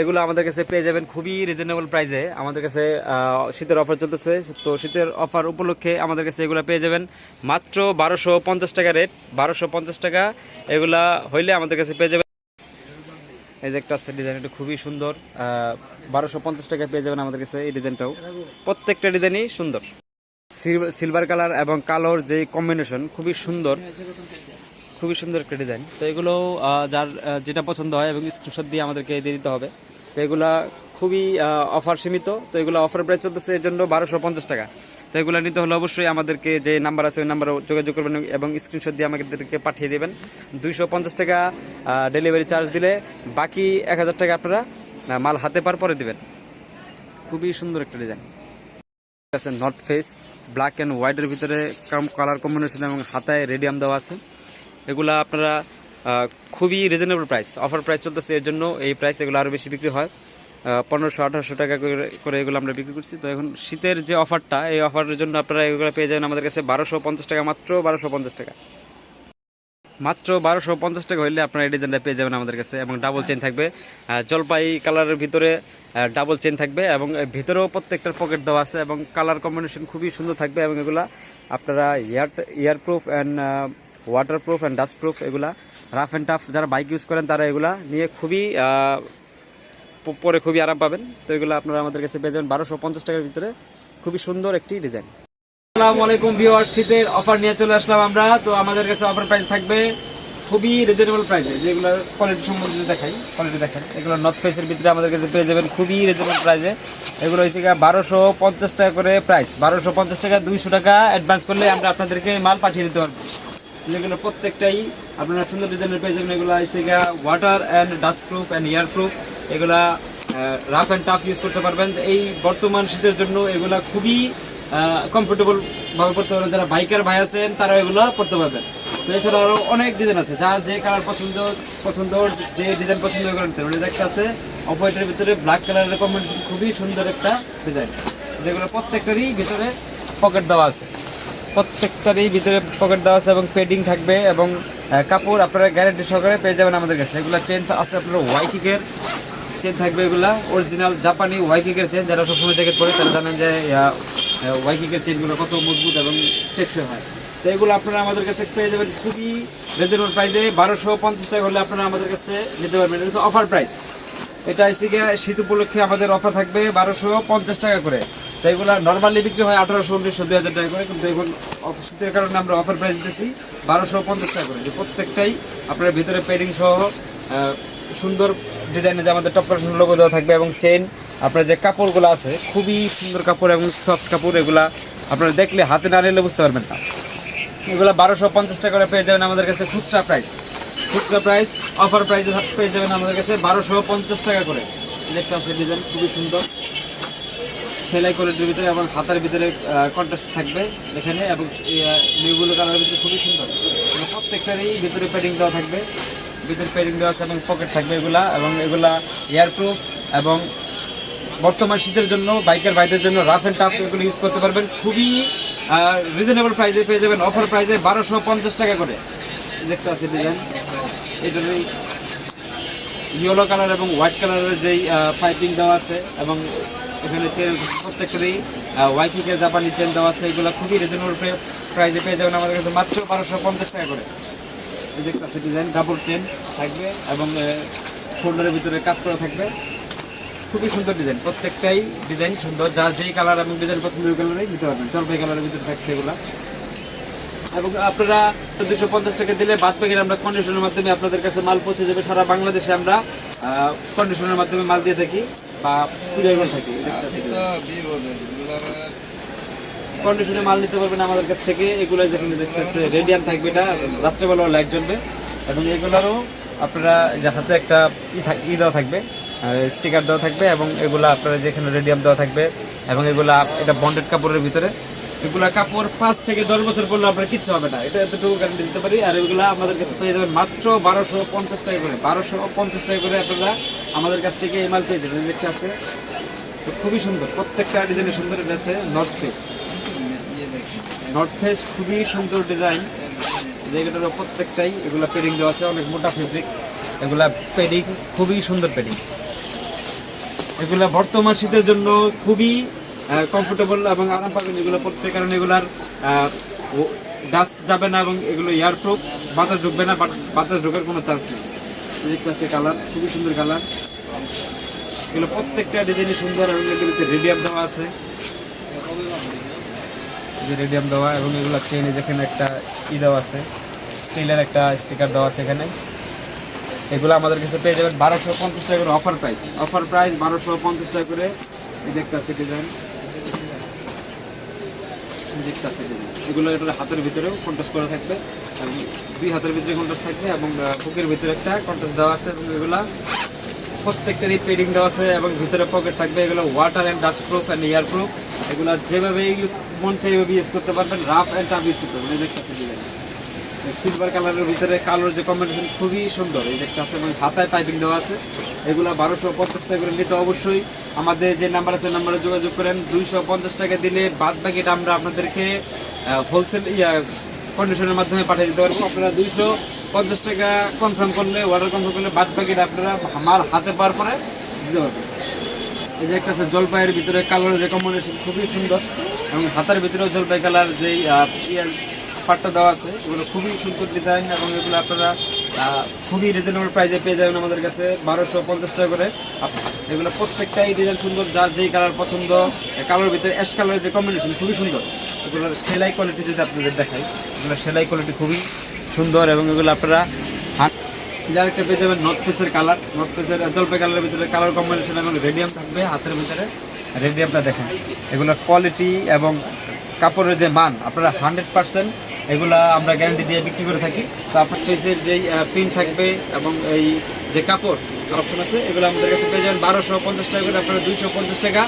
এগুলো আমাদের কাছে পেয়ে যাবেন খুবই রিজনেবল প্রাইসে। আমাদের কাছে শীতের অফার চলতেছে, তো শীতের অফার উপলক্ষে আমাদের কাছে এগুলো পেয়ে যাবেন মাত্র 1250 টাকা রেট। 1250 টাকা এগুলা হইলে আমাদের কাছে পেয়ে যাবেন। এই যে একটা আছে ডিজাইন, এটা খুবই সুন্দর। 1250 টাকায় পেয়ে যাবেন আমাদের কাছে এই ডিজাইনটাও। প্রত্যেকটা ডিজাইনই সুন্দর, সিলভার কালার এবং কালোর যে কম্বিনেশন খুবই সুন্দর, খুবই সুন্দর একটা ডিজাইন। তো এগুলো যার যেটা পছন্দ হয় এবং স্ক্রিনশট দিয়ে আমাদেরকে দিয়ে দিতে হবে। তো এগুলা খুবই অফার সীমিত, তো এগুলো অফার প্রাইস চলতেছে এর জন্য 1250 টাকা। তো এগুলো নিতে হলে অবশ্যই আমাদেরকে যে নাম্বার আছে ওই নাম্বারে যোগাযোগ করবেন এবং স্ক্রিনশট দিয়ে আমাদেরকে পাঠিয়ে দেবেন। 250 টাকা ডেলিভারি চার্জ দিলে বাকি 1000 টাকা আপনারা মাল হাতে পার পরে দেবেন। খুবই সুন্দর একটা ডিজাইন আছে, নর্থ ফেস ব্ল্যাক অ্যান্ড হোয়াইটের ভিতরে কালার কম্বিনেশন এবং হাতায় রেডিয়াম দেওয়া আছে। এগুলা আপনারা খুবই রিজনেবল প্রাইস, অফার প্রাইস চলতেছে এর জন্য এই প্রাইস। এগুলো আরও বেশি বিক্রি হয়, 1500-1800 টাকা করে এগুলো আমরা বিক্রি করছি। তো এখন শীতের যে অফারটা, এই অফারের জন্য আপনারা এগুলো পেয়ে যাবেন আমাদের কাছে 1250 টাকা, মাত্র 1250 টাকা। মাত্র 1250 টাকা হইলে আপনারা এই ডিজাইনটা পেয়ে যাবেন আমাদের কাছে। এবং ডাবল চেন থাকবে, জলপাই কালারের ভিতরে ডাবল চেন থাকবে এবং ভিতরেও প্রত্যেকটার পকেট দেওয়া আছে এবং কালার কম্বিনেশন খুবই সুন্দর থাকবে। এবং এগুলা আপনারা ইয়ারপ্রুফ অ্যান্ড ওয়াটারপ্রুফ অ্যান্ড ডাস্টপ্রুফ, এগুলা রাফ অ্যান্ড টাফ যারা বাইক ইউজ করেন তারা এগুলা নিয়ে খুবই পরে খুবই আরাম পাবেন। তো এগুলো আপনারা আমাদের কাছে পেয়ে যাবেন 1250 টাকার ভিতরে, খুবই সুন্দর একটি ডিজাইন। আসসালামু আলাইকুম ভিউয়ার, শীতের অফার নিয়ে চলে আসলাম আমরা। তো আমাদের কাছে অফার প্রাইস থাকবে খুবই রিজনেবল প্রাইসে। যেগুলো কোয়ালিটি সম্বন্ধে যদি কোয়ালিটি দেখেন, এগুলো নর্থ ফেসের ভিতরে আমাদের কাছে পেয়ে যাবেন খুবই রিজনেবল প্রাইসে। এগুলো হচ্ছে 1250 টাকা করে প্রাইস। 1250 টাকা, 200 টাকা অ্যাডভান্স করলে আমরা আপনাদেরকে মাল পাঠিয়ে দিতে পারবো। যেগুলো প্রত্যেকটাই আপনারা সুন্দর ডিজাইনের পেয়ে যাবেন। এগুলো হচ্ছে water and dust proof and air proof. এগুলা রাফ অ্যান্ড টাফ ইউজ করতে পারবেন। এই বর্তমান শীতের জন্য এগুলা খুবই কমফোর্টেবল ভাবে পড়তে পারবেন। যারা বাইকার ভাই আছেন তারা এগুলো পড়তে পারবেন। তো এছাড়া আরও অনেক ডিজাইন আছে, যার যে কালার পছন্দ যে ডিজাইন পছন্দ করে নিতে পারবেন। একটা আছে অফ হোয়াইটের ভিতরে ব্ল্যাক কালারের কম্বিনেশন, খুবই সুন্দর একটা ডিজাইন। যেগুলো প্রত্যেকটারই ভিতরে পকেট দেওয়া আছে, প্রত্যেকটারই ভিতরে পকেট দেওয়া আছে এবং পেডিং থাকবে এবং কাপড় আপনারা গ্যারান্টি সহকারে পেয়ে যাবেন আমাদের কাছে। এগুলো চেন আছে আপনার ওয়াইকিকের চেন থাকবে, এগুলা অরিজিনাল জাপানি ওয়াইকিকের চেন। যারা সবসময় জ্যাকেট পরে তারা জানেন যে ওয়াইকিকের চেনগুলো কত মজবুত এবং টেকসই হয়। তো এগুলো আপনারা আমাদের কাছে পেয়ে যাবেন খুবই রিজনেবল প্রাইসে। 1250 টাকা হলে আপনারা আমাদের কাছে নিতে পারবেন। এটা হচ্ছে অফার প্রাইস। এটা হচ্ছে শীত উপলক্ষে আমাদের অফার থাকবে 1250 টাকা করে। তো এগুলো নর্মালি বিক্রি হয় 1800, 1900, 2000 টাকা করে, কিন্তু এখন শীতের কারণে আমরা অফার প্রাইস দিতেছি 1250 টাকা করে। যে প্রত্যেকটাই আপনার ভিতরে পেডিং সহ সুন্দর ডিজাইনে যে আমাদের টপ কালেকশন লোগো দেওয়া থাকবে এবং চেন। আপনার যে কাপড়গুলো আছে খুবই সুন্দর কাপড় এবং সফট কাপড়। এগুলা আপনারা দেখলে হাতে না নিলে বুঝতে পারবেন না। এগুলো 1250 টাকা করে পেয়ে যাবেন আমাদের কাছে খুচরা প্রাইস। খুচরা প্রাইস অফার প্রাইসে পেয়ে যাবেন আমাদের কাছে 1250 টাকা করে। দেখতে আছে ডিজাইন খুবই সুন্দর, সেলাই কোয়ালিটির ভিতরে এবং হাতার ভিতরে কন্ট্রাস্ট থাকবে এখানে এবং নিউগুলো কালারের ভিতরে খুবই সুন্দর। প্রত্যেকটারই ভিতরে প্যাডিং দেওয়া থাকবে, ভিতরে প্যাডিং দেওয়া আছে এবং পকেট থাকবে এগুলা। এবং এগুলা এয়ারপ্রুফ এবং বর্তমান শীতের জন্য বাইকের ভাইদের জন্য রাফ অ্যান্ড টাফ এগুলো ইউজ করতে পারবেন। খুবই রিজনেবল প্রাইসে পেয়ে যাবেন, অফার প্রাইসে 1250 টাকা করে। দেখতে আছে ডিজাইন, এটার ইয়েলো কালার এবং হোয়াইট কালারের যেই পাইপিং দেওয়া আছে এবং এখানে চেন প্রত্যেকটারই ওয়াইকিকের জাপানি চেন দেওয়া আছে। এগুলো খুবই রিজনেবল প্রাইসে পেয়ে যাবেন আমাদের কাছে মাত্র 1250 টাকা করে। দেখতে আছে ডিজাইন, ডাবল চেন থাকবে এবং শোল্ডারের ভিতরে কাজ করা থাকবে। খুবই সুন্দর ডিজাইন, প্রত্যেকটাই ডিজাইন সুন্দর। যার যেই কালার এবং ডিজাইন পছন্দ ওই কালারেই নিতে পারবেন। জলপাই কালারের ভিতরে থাকছে এগুলো। এবং আপনারা 250 টাকা দিলে বাদ বাকি আমরা কন্ডিশনের মাধ্যমে আপনাদের কাছে মাল পৌঁছে যাবে। সারা বাংলাদেশে আমরা কন্ডিশনের মাধ্যমে মাল দিয়ে থাকি বা কুরিয়ার করে থাকি। কন্ডিশনে মাল নিতে পারবেন আমাদের কাছ থেকে। এগুলো যেখানে দেখতেছে রেডিয়াম থাকবে, এটা রাত্রেবেলাও লাইট জ্বলবে। এবং এগুলোরও আপনারা যে হাতে একটা দেওয়া থাকবে, স্টিকার দেওয়া থাকবে এবং এগুলো আপনারা যেখানে রেডিয়াম দেওয়া থাকবে। এবং এগুলা এটা বন্ডেড কাপড়ের ভিতরে। এগুলা কাপড় 5 থেকে 10 বছর পরলে আপনার কিচ্ছু হবে না, এটা এতটুকু গ্যারান্টি দিতে পারি। আর এগুলো আমাদের কাছে পেয়ে যাবেন মাত্র 1250 টাকা করে। 1250 টাকা করে আপনারা আমাদের কাছ থেকে এই মাল পেয়ে যাবেন। দেখতে আছে তো খুবই সুন্দর, প্রত্যেকটা ডিজাইনের সুন্দর। এটা আছে নর্থ ফেস, খুবই সুন্দর ডিজাইন। যেগুলোর প্রত্যেকটাই এগুলো পেডিং দেওয়া আছে, অনেক মোটা ফেব্রিক। এগুলা পেডিং খুবই সুন্দর পেডিং। এগুলা বর্তমান শীতের জন্য খুবই কমফোর্টেবল এবং আরাম পাবেন এগুলো পড়তে, কারণ এগুলার ডাস্ট যাবে না এবং এগুলো এয়ার প্রুফ, বাতাস ঢুকবে না, বাতাস ঢোকার কোনো চান্স নেই। একটা আছে কালার, খুবই সুন্দর কালার। এগুলো প্রত্যেকটা ডিজাইনই সুন্দর এবং এগুলোতে রেডিয়াম দেওয়া আছে, যে রেডিয়াম দেওয়া, এবং এগুলো চেইনে যেখানে একটা দেওয়া আছে, স্টিলের একটা স্টিকার দেওয়া আছে এখানে। এগুলো আমাদের কাছে পেয়ে যাবেন 1250 টাকা করে অফার প্রাইস। 1250 টাকা করে। এই যে একটা আছে ডিজাইন, এগুলো হাতের ভিতরেও কন্ট্রাস্ট করা থাকবে এবং 2 হাতের ভিতরে কন্ট্রাস্ট থাকবে এবং বুকের ভিতরে একটা কন্ট্রাস্ট দেওয়া আছে, এবং এগুলা প্রত্যেকটারই পেডিং দেওয়া আছে এবং ভিতরে পকেট থাকবে। এগুলো water and dust proof and air proof. এগুলো যেভাবে ইউজ মন চাই ওইভাবে ইউজ করতে পারবেন, রাফ অ্যান্ড টাফ ইউজ করতে পারবেন। এই যে একটা ডিজাইন সিলভার কালারের ভিতরে কালোর যে কম্বিনেশন খুবই সুন্দর। এই যে একটা আছে, মানে হাতায় পাইপিং দেওয়া আছে। এগুলো 1250 টাকা করে নিতে অবশ্যই আমাদের যে নাম্বার আছে নাম্বারে যোগাযোগ করেন। 250 টাকা দিলে বাদ বাকিটা আমরা আপনাদেরকে হোলসেল কন্ডিশনের মাধ্যমে পাঠিয়ে দিতে পারবো। আপনারা 250 টাকা কনফার্ম করলে, অর্ডার কনফার্ম করলে বাদ বাকিটা আপনারা আমার হাতে পাওয়ার পরে দিতে পারবেন। এই যে একটা আছে জলপাইয়ের ভিতরে কালারের যে কম্বিনেশন খুবই সুন্দর, এবং হাতের ভিতরেও জলপাই কালার যেই পাটটা দেওয়া আছে, এগুলো খুবই সুন্দর ডিজাইন, এবং এগুলো আপনারা খুবই রিজনেবল প্রাইসে পেয়ে যাবেন আমাদের কাছে 1250 টাকা করে। এগুলো প্রত্যেকটাই ডিজাইন সুন্দর, যার যেই কালার পছন্দ। কালার ভিতরে অ্যাশ কালারের যে কম্বিনেশন খুবই সুন্দর। এগুলোর সেলাই কোয়ালিটি যদি আপনাদের দেখাই, এগুলোর সেলাই কোয়ালিটি খুবই সুন্দর, এবং এগুলো আপনারা যার একটা পেয়ে যাবেন নর্থ ফেসের কালার, নর্থ ফেসের জলপাই কালারের ভিতরে কালার কম্বিনেশন এবং রেডিয়াম থাকবে হাতের ভিতরে। রেডিয়ামটা দেখেন, এগুলোর কোয়ালিটি এবং কাপড়ের যে মান আপনারা 100% এগুলা আমরা গ্যারান্টি দিয়ে বিক্রি করে থাকি। তো আপনার ফেসের যেই প্রিন্ট থাকবে এবং এই যে কাপড় অপশন আছে, এগুলো আমাদের কাছে পেয়ে যাবেন 1250 টাকা করে। আপনারা 250 টাকা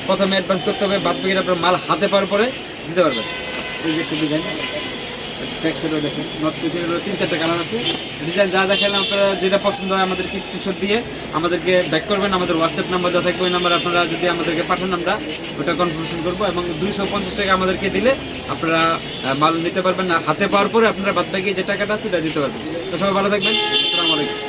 প্রথমে অ্যাডভান্স করতে হবে, বাদ বাকি আপনার মাল হাতে পাওয়ার পরে দিতে পারবেন। এই যে একটু ডিজাইন ব্যাক সাইডও দেখুন, নর্থ ফেসের 3-4টা কালার আছে। ডিজাইন যা দেখালাম আপনারা যেটা পছন্দ হয় আমাদেরকে স্ক্রিনশট দিয়ে আমাদেরকে ব্যাক করবেন। আমাদের হোয়াটসঅ্যাপ নাম্বার যা থাকবে ওই নাম্বার আপনারা যদি আমাদেরকে পাঠান, আমরা ওটা কনফার্মেশন করবো, এবং 250 টাকা আমাদেরকে দিলে আপনারা মাল নিতে পারবেন। আর হাতে পাওয়ার পরে আপনারা বাদ বাকি যে টাকাটা আছে সেটা দিতে পারবেন। তো সবাই ভালো থাকবেন। আসসালামু আলাইকুম।